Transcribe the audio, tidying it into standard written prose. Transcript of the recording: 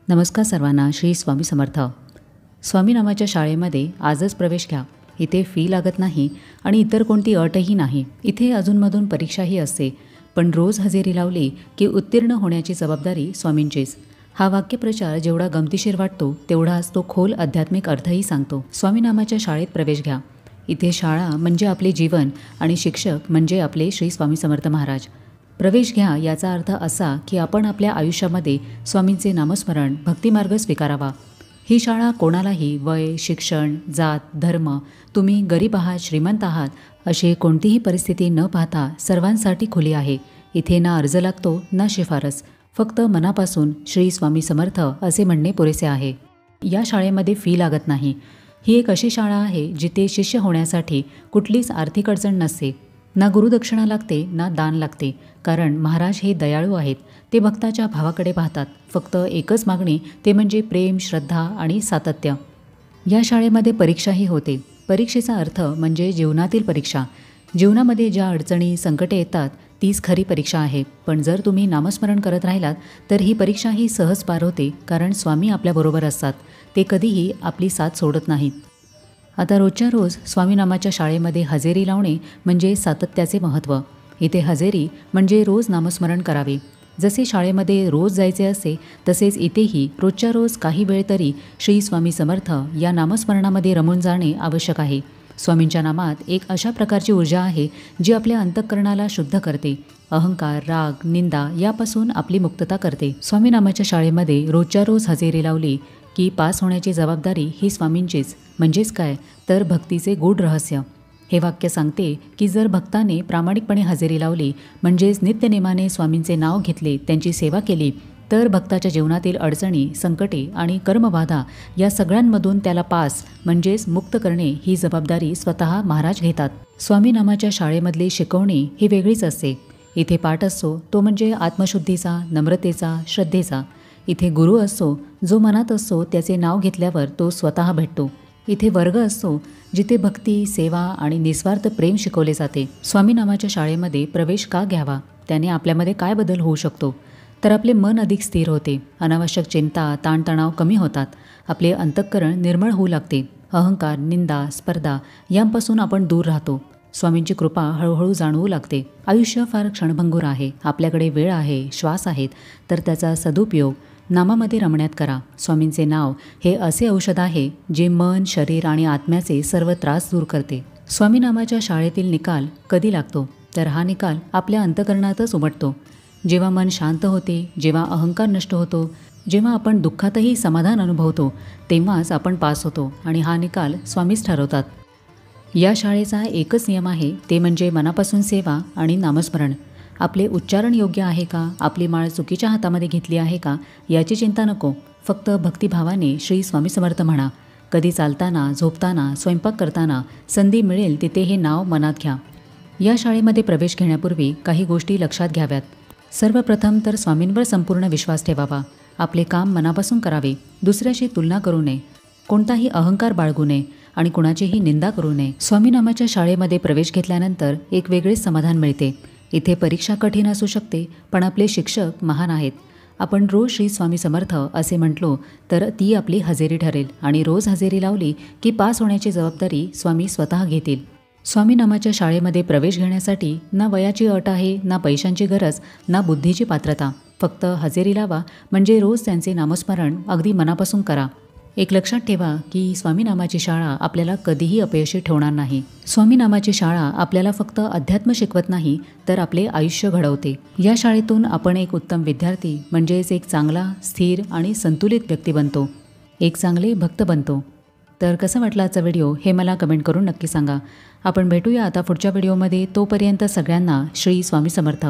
नमस्कार सर्वांना. श्री स्वामी समर्थ. स्वामी नामाच्या शाळेमध्ये आजच प्रवेश घ्या. इथे फी लागत नाही आणि इतर कोणती अटही नाही. इथे अधूनमधून परीक्षाही असते, पण रोज हजेरी लावली की उत्तीर्ण होण्याची जबाबदारी स्वामींचीच. हा वाक्यप्रचार जेवढा गमतीशीर वाटतो तेवढाच तो खोल आध्यात्मिक अर्थही सांगतो. स्वामी नामाच्या शाळेत प्रवेश घ्या. इथे शाळा म्हणजे आपले जीवन आणि शिक्षक म्हणजे आपले श्री स्वामी समर्थ महाराज. प्रवेश घ्या याचा अर्थ असा की आपण आपल्या आयुष्यामध्ये स्वामींचे नामस्मरण, भक्तिमार्ग स्वीकारावा. ही शाळा कोणालाही वय, शिक्षण, जात, धर्म, तुम्ही गरीब आहात, श्रीमंत आहात अशी कोणतीही परिस्थिती न पाहता सर्वांसाठी खुली आहे. इथे ना अर्ज लागतो ना शिफारस, फक्त मनापासून श्री स्वामी समर्थ असे म्हणणे पुरेसे आहे. या शाळेमध्ये फी लागत नाही. ही एक अशी शाळा आहे जिथे शिष्य होण्यासाठी कुठलीच आर्थिक अडचण नसते. ना गुरुदक्षिणा लागते ना दान लागते, कारण महाराज हे दयाळू आहेत. ते भक्ताच्या भावाकडे पाहतात. फक्त एकच मागणी, ते म्हणजे प्रेम, श्रद्धा आणि सातत्य. या शाळेमध्ये परीक्षाही होते. परीक्षेचा अर्थ म्हणजे जीवनातील परीक्षा. जीवनामध्ये ज्या अडचणी, संकटे येतात तीच खरी परीक्षा आहे. पण जर तुम्ही नामस्मरण करत राहिलात तर ही परीक्षाही सहज पार होते, कारण स्वामी आपल्याबरोबर असतात. ते कधीही आपली साथ सोडत नाहीत. आता रोजच्या रोज स्वामीनामाच्या शाळेमध्ये हजेरी लावणे म्हणजे सातत्याचे महत्त्व. इथे हजेरी म्हणजे रोज नामस्मरण करावे. जसे शाळेमध्ये रोज जायचे असते तसेच इथेही रोजच्या रोज काही वेळ तरी श्री स्वामी समर्थ या नामस्मरणामध्ये रमून जाणे आवश्यक आहे. स्वामींच्या नामात एक अशा प्रकारची ऊर्जा आहे जी आपल्या अंतःकरणाला शुद्ध करते. अहंकार, राग, निंदा यापासून आपली मुक्तता करते. स्वामीनामाच्या शाळेमध्ये रोजच्या रोज हजेरी लावली की पास होण्याची जबाबदारी ही स्वामींचीच. म्हणजेच काय तर भक्तीचे गूढ रहस्य. हे वाक्य सांगते की जर भक्ताने प्रामाणिकपणे हजेरी लावली, म्हणजेच नित्यनेमाने स्वामींचे नाव घेतले, त्यांची सेवा केली, तर भक्ताच्या जीवनातील अडचणी, संकटे आणि कर्मबाधा या सगळ्यांमधून त्याला पास म्हणजेच मुक्त करणे ही जबाबदारी स्वतः महाराज घेतात. स्वामी नामाच्या शाळेमधली शिकवणी ही वेगळीच असते. इथे पाठ असतो तो म्हणजे आत्मशुद्धीचा, नम्रतेचा, श्रद्धेचा. इथे गुरु असतो जो मनात असतो, त्याचे नाव घेतल्यावर तो स्वतः भेटतो. इथे वर्ग असतो जिथे भक्ती, सेवा आणि निस्वार्थ प्रेम शिकवले जाते. स्वामी नामाच्या शाळेमध्ये प्रवेश का घ्यावा? त्याने आपल्यामध्ये काय बदल होऊ शकतो? तर आपले मन अधिक स्थिर होते. अनावश्यक चिंता, ताणतणाव कमी होतात. आपले अंतःकरण निर्मळ होऊ लागते. अहंकार, निंदा, स्पर्धा यांपासून आपण दूर राहतो. स्वामींची कृपा हळूहळू जाणवू लागते. आयुष्य फार क्षणभंगूर आहे. आपल्याकडे वेळ आहे, श्वास आहेत, तर त्याचा सदुपयोग नामामध्ये रमण्यात करा. स्वामींचे नाव हे असे औषध आहे जे मन, शरीर आणि आत्म्याचे सर्व त्रास दूर करते. स्वामी नामाच्या शाळेतील निकाल कधी लागतो? तर हा निकाल आपल्या अंतःकरणातच उमटतो. जेव्हा मन शांत होते, जेव्हा अहंकार नष्ट होतो, जेव्हा आपण दुःखातही समाधान अनुभवतो, तेव्हाच आपण पास होतो आणि हा निकाल स्वामीच ठरवतात. या शाळेचा एकच नियम आहे, ते म्हणजे मनापासून सेवा आणि नामस्मरण. आपले उच्चारण योग्य आहे का? आपली माळ चुकीच्या हातामध्ये घेतली आहे का? याची चिंता नको. फक्त भक्तिभावाने श्री स्वामी समर्थ म्हणा. कधी चालताना, झोपताना, स्वयंपाक करताना, संधी मिळेल तिथे हे नाव मनात घ्या. या शाळेमध्ये प्रवेश घेण्यापूर्वी काही गोष्टी लक्षात घ्याव्यात. सर्वप्रथम तर स्वामींवर संपूर्ण विश्वास ठेवावा. आपले काम मनापासून करावे. दुसऱ्याशी तुलना करू नये. कोणताही अहंकार बाळगू नये आणि कुणाचीही निंदा करू नये. स्वामी नामाच्या शाळेमध्ये प्रवेश घेतल्यानंतर एक वेगळेच समाधान मिळते. इथे परीक्षा कठीण असू शकते, पण आपले शिक्षक महान आहेत. आपण रोज श्री स्वामी समर्थ असे म्हटलो तर ती आपली हजेरी ठरेल आणि रोज हजेरी लावली की पास होण्याची जबाबदारी स्वामी स्वतः घेतील. स्वामी नामाच्या शाळेमध्ये प्रवेश घेण्यासाठी ना वयाची अट आहे, ना पैशांची गरज, ना बुद्धीची पात्रता. फक्त हजेरी लावा, म्हणजे रोज त्यांचे नामस्मरण अगदी मनापासून करा. एक लक्षात ठेवा की स्वामी नामाची शाळा आपल्याला कधीही अपयशी ठेवणार नाही. स्वामी नामाची शाळा आपल्याला फक्त अध्यात्म शिकवत नाही, तर आपले आयुष्य घडवते. या शाळेतून आपण एक उत्तम विद्यार्थी म्हणजेच एक चांगला, स्थिर आणि संतुलित व्यक्ती बनतो. एक चांगले भक्त बनतो. तर कसं वाटलं आजचा व्हिडिओ हे मला कमेंट करून नक्की सांगा. आपण भेटूया आता पुढच्या व्हिडिओमध्ये. तोपर्यंत सगळ्यांना श्री स्वामी समर्थ.